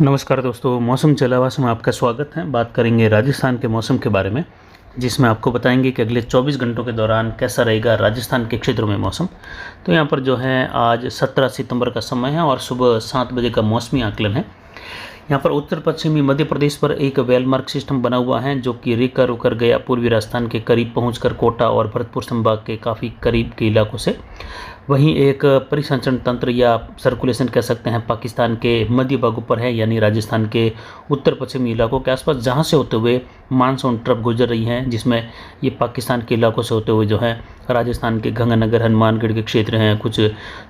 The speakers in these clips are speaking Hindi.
नमस्कार दोस्तों, मौसम चलावास में आपका स्वागत है। बात करेंगे राजस्थान के मौसम के बारे में, जिसमें आपको बताएंगे कि अगले 24 घंटों के दौरान कैसा रहेगा राजस्थान के क्षेत्रों में मौसम। तो यहाँ पर जो है आज 17 सितंबर का समय है और सुबह 7 बजे का मौसमी आकलन है। यहाँ पर उत्तर पश्चिमी मध्य प्रदेश पर एक वेलमार्क सिस्टम बना हुआ है जो कि रिकर उकर गया पूर्वी राजस्थान के करीब पहुंचकर कोटा और भरतपुर संभाग के काफ़ी करीब के इलाकों से वहीं एक परिसंचरण तंत्र या सर्कुलेशन कह सकते हैं पाकिस्तान के मध्य भागों पर है, यानी राजस्थान के उत्तर पश्चिमी इलाकों के आसपास, जहां से होते हुए मानसून ट्रफ गुजर रही हैं, जिसमें ये पाकिस्तान के इलाकों से होते हुए जो है राजस्थान के गंगानगर हनुमानगढ़ के क्षेत्र हैं, कुछ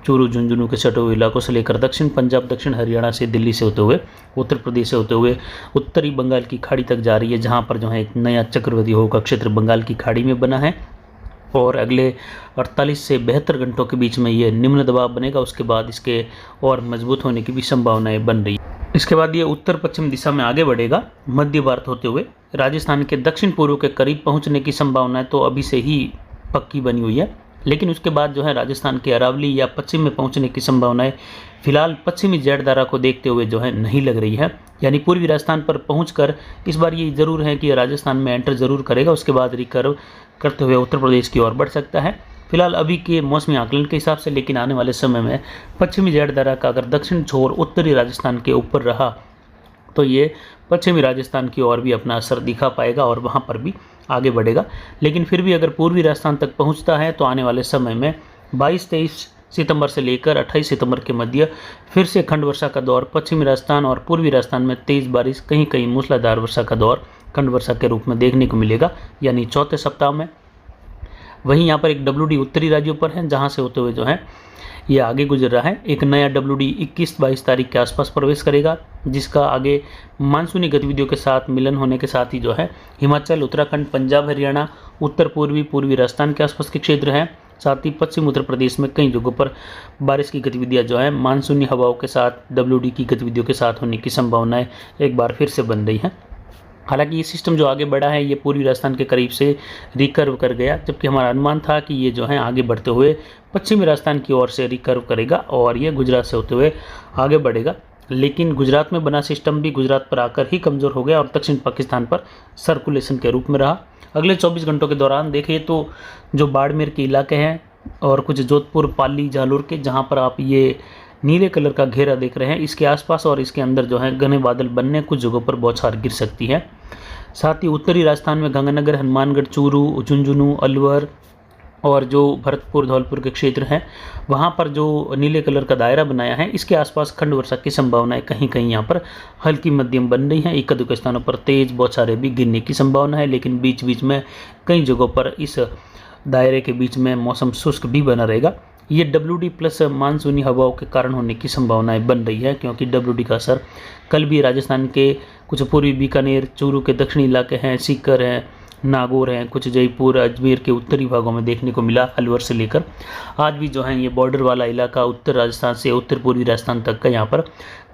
चूरू झुंझुनू के सटे हुए इलाकों से लेकर दक्षिण पंजाब, दक्षिण हरियाणा से, दिल्ली से होते हुए, उत्तर प्रदेश से होते हुए उत्तरी बंगाल की खाड़ी तक जा रही है, जहाँ पर जो है एक नया चक्रवाती हवा का क्षेत्र बंगाल की खाड़ी में बना है और अगले 48 से 72 घंटों के बीच में ये निम्न दबाव बनेगा। उसके बाद इसके और मजबूत होने की भी संभावनाएं बन रही है। इसके बाद ये उत्तर पश्चिम दिशा में आगे बढ़ेगा, मध्य भारत होते हुए राजस्थान के दक्षिण पूर्व के करीब पहुंचने की संभावनाएं तो अभी से ही पक्की बनी हुई है, लेकिन उसके बाद जो है राजस्थान के अरावली या पश्चिम में पहुंचने की संभावनाएं फिलहाल पश्चिमी जेड धारा को देखते हुए जो है नहीं लग रही है। यानी पूर्वी राजस्थान पर पहुंचकर इस बार ये जरूर है कि राजस्थान में एंटर जरूर करेगा, उसके बाद रिकर्व करते हुए उत्तर प्रदेश की ओर बढ़ सकता है। फिलहाल अभी के मौसमी आकलन के हिसाब से, लेकिन आने वाले समय में पश्चिमी जेड धारा का अगर दक्षिण छोर उत्तरी राजस्थान के ऊपर रहा तो ये पश्चिमी राजस्थान की ओर भी अपना असर दिखा पाएगा और वहाँ पर भी आगे बढ़ेगा। लेकिन फिर भी अगर पूर्वी राजस्थान तक पहुँचता है तो आने वाले समय में 22-23 सितंबर से लेकर 28 सितंबर के मध्य फिर से खंड वर्षा का दौर पश्चिमी राजस्थान और पूर्वी राजस्थान में तेज बारिश, कहीं कहीं मूसलाधार वर्षा का दौर खंड वर्षा के रूप में देखने को मिलेगा, यानी चौथे सप्ताह में। वहीं यहाँ पर एक WD उत्तरी राज्यों पर है, जहाँ से होते हुए जो है ये आगे गुजर रहा है। एक नया WD 21-22 तारीख के आसपास प्रवेश करेगा, जिसका आगे मानसूनी गतिविधियों के साथ मिलन होने के साथ ही जो है हिमाचल, उत्तराखंड, पंजाब, हरियाणा, उत्तर पूर्वी राजस्थान के आसपास के क्षेत्र हैं। साथ ही पश्चिम उत्तर प्रदेश में कई जगहों पर बारिश की गतिविधियां जो है मानसूनी हवाओं के साथ WD की गतिविधियों के साथ होने की संभावनाएं एक बार फिर से बन रही हैं। हालांकि ये सिस्टम जो आगे बढ़ा है ये पूर्वी राजस्थान के करीब से रिकर्व कर गया, जबकि हमारा अनुमान था कि ये जो है आगे बढ़ते हुए पश्चिमी राजस्थान की ओर से रिकर्व करेगा और ये गुजरात से होते हुए आगे बढ़ेगा। लेकिन गुजरात में बना सिस्टम भी गुजरात पर आकर ही कमज़ोर हो गया और दक्षिण पाकिस्तान पर सर्कुलेशन के रूप में रहा। अगले 24 घंटों के दौरान देखिए तो जो बाड़मेर के इलाके हैं और कुछ जोधपुर, पाली, जालोर के, जहाँ पर आप ये नीले कलर का घेरा देख रहे हैं, इसके आसपास और इसके अंदर जो है घने बादल बनने, कुछ जगहों पर बौछार गिर सकती है। साथ ही उत्तरी राजस्थान में गंगानगर, हनुमानगढ़, चूरू, झुंझुनू, अलवर और जो भरतपुर, धौलपुर के क्षेत्र हैं, वहाँ पर जो नीले कलर का दायरा बनाया है, इसके आसपास खंड वर्षा की संभावनाएं कहीं कहीं यहाँ पर हल्की मध्यम बन रही हैं। एक दो स्थानों पर तेज बौछारें भी गिरने की संभावना है, लेकिन बीच बीच में कई जगहों पर इस दायरे के बीच में मौसम शुष्क भी बना रहेगा। ये WD प्लस मानसूनी हवाओं के कारण होने की संभावनाएं बन रही है, क्योंकि WD का असर कल भी राजस्थान के कुछ पूर्वी बीकानेर, चूरू के दक्षिणी इलाके हैं, सीकर हैं, नागौर हैं, कुछ जयपुर, अजमेर के उत्तरी भागों में देखने को मिला। अलवर से लेकर आज भी जो है ये बॉर्डर वाला इलाका उत्तर राजस्थान से उत्तर पूर्वी राजस्थान तक का यहाँ पर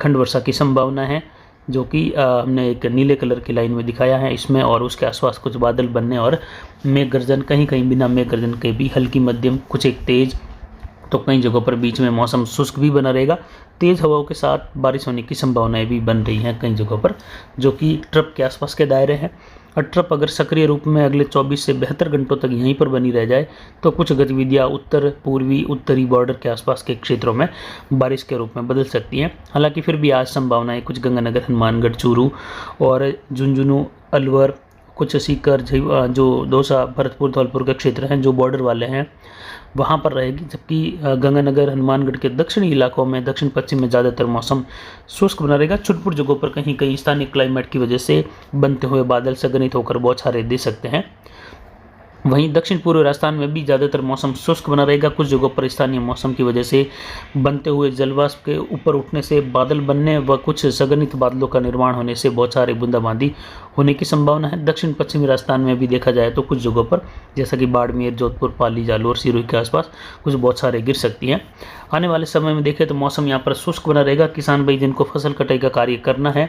खंड वर्षा की संभावना है, जो कि हमने एक नीले कलर की लाइन में दिखाया है इसमें, और उसके आसपास कुछ बादल बनने और मेघ गर्जन, कहीं कहीं बिना मेघ गर्जन के भी हल्की मध्यम, कुछ एक तेज, तो कई जगहों पर बीच में मौसम शुष्क भी बना रहेगा। तेज़ हवाओं के साथ बारिश होने की संभावनाएं भी बन रही हैं कई जगहों पर, जो कि ट्रप के आसपास के दायरे हैं। और ट्रप अगर सक्रिय रूप में अगले 24 से 72 घंटों तक यहीं पर बनी रह जाए तो कुछ गतिविधियां उत्तर पूर्वी उत्तरी बॉर्डर के आसपास के क्षेत्रों में बारिश के रूप में बदल सकती हैं। हालांकि फिर भी आज संभावनाएं कुछ गंगानगर, हनुमानगढ़, चूरू और झुंझुनू, अलवर, कुछ सीकर, जो दौसा, भरतपुर, धौलपुर के क्षेत्र हैं जो बॉर्डर वाले हैं वहाँ पर रहेगी, जबकि गंगानगर, हनुमानगढ़ के दक्षिणी इलाकों में, दक्षिण पश्चिम में ज़्यादातर मौसम शुष्क बना रहेगा। छुटपुट जगहों पर कहीं कहीं स्थानीय क्लाइमेट की वजह से बनते हुए बादल संघनित होकर बौछारें दे सकते हैं। वहीं दक्षिण पूर्व राजस्थान में भी ज़्यादातर मौसम शुष्क बना रहेगा। कुछ जगहों पर स्थानीय मौसम की वजह से बनते हुए जलवाष्प के ऊपर उठने से बादल बनने व कुछ संघनित बादलों का निर्माण होने से बौछारें, बूंदाबांदी होने की संभावना है। दक्षिण पश्चिमी राजस्थान में भी देखा जाए तो कुछ जगहों पर जैसा कि बाड़मेर, जोधपुर, पाली, जालोर, सिरोही के आसपास कुछ बौछारें गिर सकती हैं। आने वाले समय में देखें तो मौसम यहाँ पर शुष्क बना रहेगा। किसान भाई जिनको फसल कटाई का कार्य करना है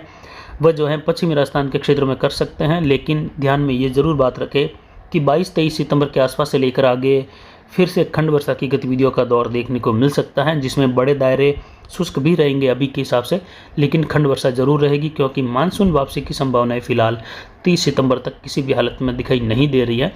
वह जो है पश्चिमी राजस्थान के क्षेत्रों में कर सकते हैं, लेकिन ध्यान में ये ज़रूर बात रखें कि 22-23 सितंबर के आसपास से लेकर आगे फिर से खंड वर्षा की गतिविधियों का दौर देखने को मिल सकता है, जिसमें बड़े दायरे शुष्क भी रहेंगे अभी के हिसाब से, लेकिन खंड वर्षा जरूर रहेगी, क्योंकि मानसून वापसी की संभावनाएं फिलहाल 30 सितंबर तक किसी भी हालत में दिखाई नहीं दे रही है।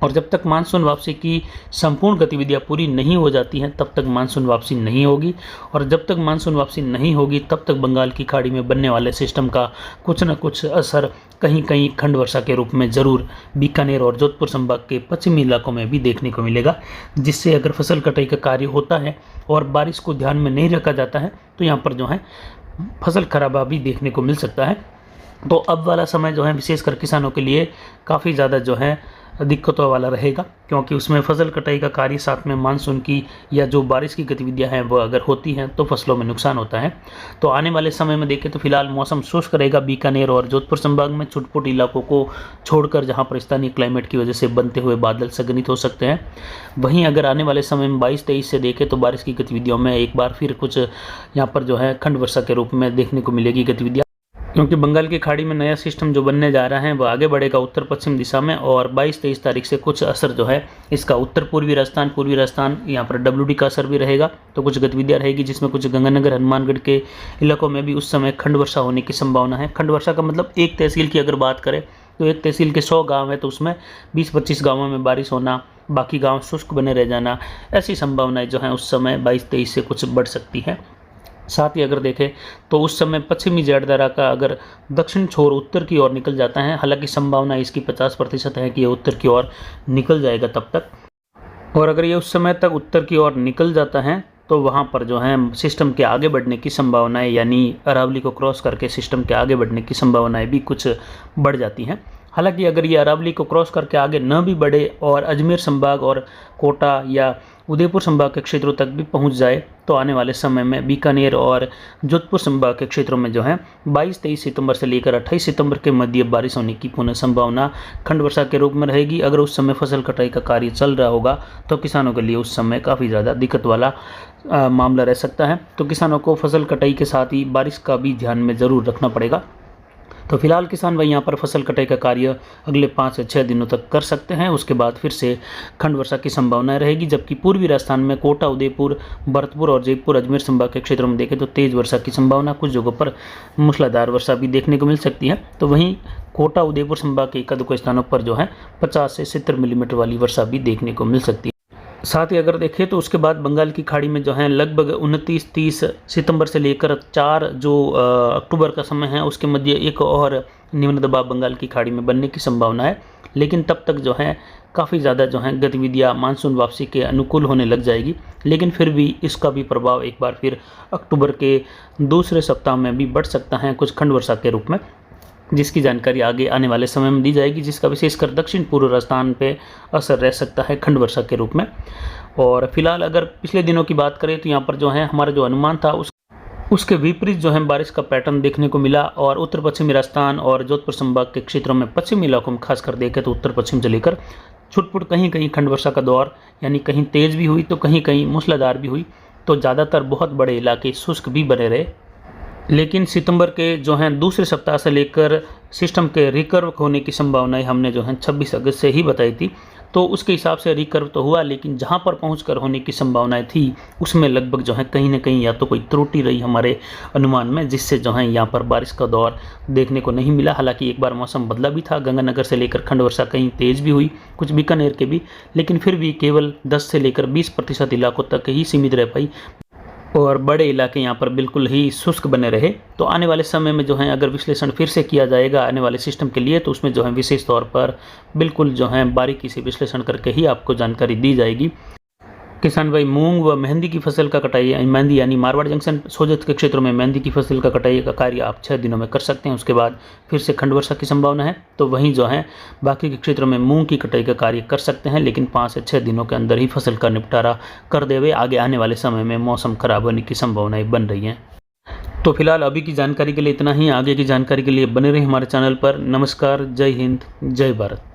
और जब तक मानसून वापसी की संपूर्ण गतिविधियां पूरी नहीं हो जाती हैं तब तक मानसून वापसी नहीं होगी, और जब तक मानसून वापसी नहीं होगी तब तक बंगाल की खाड़ी में बनने वाले सिस्टम का कुछ न कुछ असर कहीं कहीं खंड वर्षा के रूप में ज़रूर बीकानेर और जोधपुर संभाग के पश्चिमी इलाकों में भी देखने को मिलेगा, जिससे अगर फसल कटाई का कार्य होता है और बारिश को ध्यान में नहीं रखा जाता है तो यहाँ पर जो है फसल खराबा भी देखने को मिल सकता है। तो अब वाला समय जो है विशेषकर किसानों के लिए काफ़ी ज़्यादा जो है दिक्कतों वाला रहेगा, क्योंकि उसमें फसल कटाई का कार्य साथ में मानसून की या जो बारिश की गतिविधियां हैं वो अगर होती हैं तो फसलों में नुकसान होता है। तो आने वाले समय में देखें तो फिलहाल मौसम शुष्क रहेगा बीकानेर और जोधपुर संभाग में, छुटपुट इलाकों को छोड़कर, जहां पर स्थानीय क्लाइमेट की वजह से बनते हुए बादल संघनित हो सकते हैं। वहीं अगर आने वाले समय में 22-23 से देखें तो बारिश की गतिविधियों में एक बार फिर कुछ यहाँ पर जो है खंड वर्षा के रूप में देखने को मिलेगी गतिविधियाँ, क्योंकि बंगाल की खाड़ी में नया सिस्टम जो बनने जा रहा है वो आगे बढ़ेगा उत्तर पश्चिम दिशा में, और 22-23 तारीख से कुछ असर जो है इसका उत्तर पूर्वी राजस्थान यहाँ पर WD का असर भी रहेगा। तो कुछ गतिविधियाँ रहेगी जिसमें कुछ गंगानगर हनुमानगढ़ के इलाकों में भी उस समय खंड वर्षा होने की संभावना है। खंड वर्षा का मतलब एक तहसील की अगर बात करें तो एक तहसील के 100 गाँव है तो उसमें 20-25 गाँवों में बारिश होना, बाकी गाँव शुष्क बने रह जाना, ऐसी संभावनाएँ जो हैं उस समय 22-23 से कुछ बढ़ सकती है। साथ ही अगर देखें तो उस समय पश्चिमी जड़धारा का अगर दक्षिण छोर उत्तर की ओर निकल जाता है, हालांकि संभावना इसकी 50% है कि ये उत्तर की ओर निकल जाएगा तब तक, और अगर ये उस समय तक उत्तर की ओर निकल जाता है तो वहाँ पर जो है सिस्टम के आगे बढ़ने की संभावनाएं, यानी अरावली को क्रॉस करके सिस्टम के आगे बढ़ने की संभावनाएं भी कुछ बढ़ जाती हैं। हालांकि अगर ये अरावली को क्रॉस करके आगे न भी बढ़े और अजमेर संभाग और कोटा या उदयपुर संभाग के क्षेत्रों तक भी पहुंच जाए तो आने वाले समय में बीकानेर और जोधपुर संभाग के क्षेत्रों में जो है 22-23 सितंबर से लेकर 28 सितंबर के मध्य बारिश होने की पुनः संभावना खंड वर्षा के रूप में रहेगी। अगर उस समय फसल कटाई का कार्य चल रहा होगा तो किसानों के लिए उस समय काफ़ी ज़्यादा दिक्कत वाला मामला रह सकता है। तो किसानों को फसल कटाई के साथ ही बारिश का भी ध्यान में ज़रूर रखना पड़ेगा। तो फिलहाल किसान भाई यहाँ पर फसल कटाई का कार्य अगले 5 से 6 दिनों तक कर सकते हैं, उसके बाद फिर से खंड वर्षा की संभावना रहेगी। जबकि पूर्वी राजस्थान में कोटा, उदयपुर, भरतपुर और जयपुर, अजमेर संभाग के क्षेत्रों में देखें तो तेज़ वर्षा की संभावना, कुछ जगहों पर मूसलाधार वर्षा भी देखने को मिल सकती है। तो वहीं कोटा, उदयपुर संभाग के एक स्थानों पर जो है 50 से 70 मिलीमीटर वाली वर्षा भी देखने को मिल सकती है। साथ ही अगर देखें तो उसके बाद बंगाल की खाड़ी में जो है लगभग 29-30 सितंबर से लेकर 4 जो अक्टूबर का समय है उसके मध्य एक और निम्न दबाव बंगाल की खाड़ी में बनने की संभावना है। लेकिन तब तक जो है काफ़ी ज़्यादा जो है गतिविधियाँ मानसून वापसी के अनुकूल होने लग जाएगी, लेकिन फिर भी इसका भी प्रभाव एक बार फिर अक्टूबर के दूसरे सप्ताह में भी बढ़ सकता है कुछ खंड वर्षा के रूप में, जिसकी जानकारी आगे आने वाले समय में दी जाएगी, जिसका विशेषकर दक्षिण पूर्व राजस्थान पे असर रह सकता है खंड वर्षा के रूप में। और फिलहाल अगर पिछले दिनों की बात करें तो यहाँ पर जो है हमारा जो अनुमान था उसके विपरीत जो है बारिश का पैटर्न देखने को मिला, और उत्तर पश्चिमी राजस्थान और जोधपुर संभाग के क्षेत्रों में पश्चिमी इलाकों में खासकर देखें तो उत्तर पश्चिम से लेकर छुटपुट कहीं कहीं खंड वर्षा का दौर, यानी कहीं तेज़ भी हुई तो कहीं कहीं मूसलाधार भी हुई। तो ज़्यादातर बहुत बड़े इलाके शुष्क भी बने रहे। लेकिन सितंबर के जो हैं दूसरे सप्ताह से लेकर सिस्टम के रिकर्व होने की संभावनाएं हमने जो है 26 अगस्त से ही बताई थी, तो उसके हिसाब से रिकर्व तो हुआ, लेकिन जहां पर पहुंचकर होने की संभावनाएं थी उसमें लगभग जो है कहीं ना कहीं या तो कोई त्रुटि रही हमारे अनुमान में, जिससे जो है यहाँ पर बारिश का दौर देखने को नहीं मिला। हालांकि एक बार मौसम बदला भी था, गंगानगर से लेकर खंड वर्षा कहीं तेज़ भी हुई, कुछ बीकानेर के भी, लेकिन फिर भी केवल 10 से लेकर 20% इलाकों तक ही सीमित रह पाई और बड़े इलाके यहाँ पर बिल्कुल ही शुष्क बने रहे। तो आने वाले समय में जो है अगर विश्लेषण फिर से किया जाएगा आने वाले सिस्टम के लिए तो उसमें जो है विशेष तौर पर बिल्कुल जो है बारीकी से विश्लेषण करके ही आपको जानकारी दी जाएगी। किसान भाई मूंग व मेहंदी की फसल का कटाई, मेहंदी यानी मारवाड़ जंक्शन सोजत के क्षेत्रों में मेहंदी की फसल का कटाई का कार्य आप 6 दिनों में कर सकते हैं, उसके बाद फिर से खंड वर्षा की संभावना है। तो वहीं जो है बाकी के क्षेत्रों में मूंग की कटाई का कार्य कर सकते हैं, लेकिन 5 से 6 दिनों के अंदर ही फसल का निपटारा कर देवे। आगे आने वाले समय में मौसम खराब होने की संभावनाएं बन रही हैं। तो फिलहाल अभी की जानकारी के लिए इतना ही, आगे की जानकारी के लिए बने रहे हमारे चैनल पर। नमस्कार, जय हिंद, जय भारत।